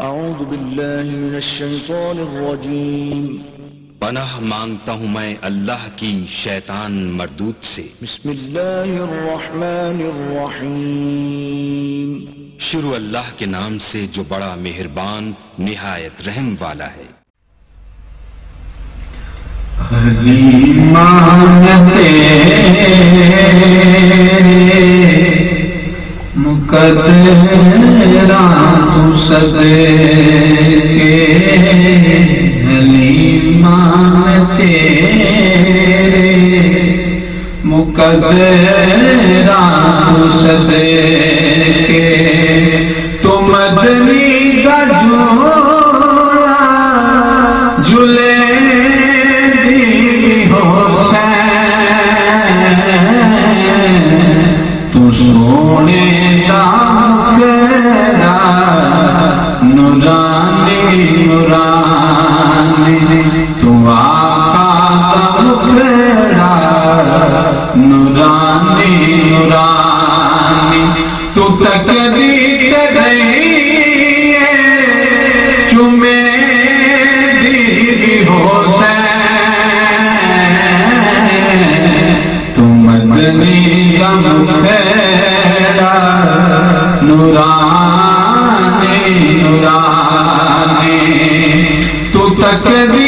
أعوذ بالله من الشيطان الرجيم پناہ مانگتا ہوں میں اللہ کی شیطان مردود سے. بسم الله الرحمن الرحيم شروع اللہ کے نام سے جو بڑا مہربان نہایت رحم والا ہے. حلیمان تیرے مقدران تو صدقے حلیمان تیرے مقدران تو صدقے تو مدنی کا جلے تو سونے نورانی نورانی تو آقا مکھڑا نورانی نورانی تو تقدیر گئی چمے دی حسین تو مدنی کا مکھڑا نورانی نورانی تو تقدیر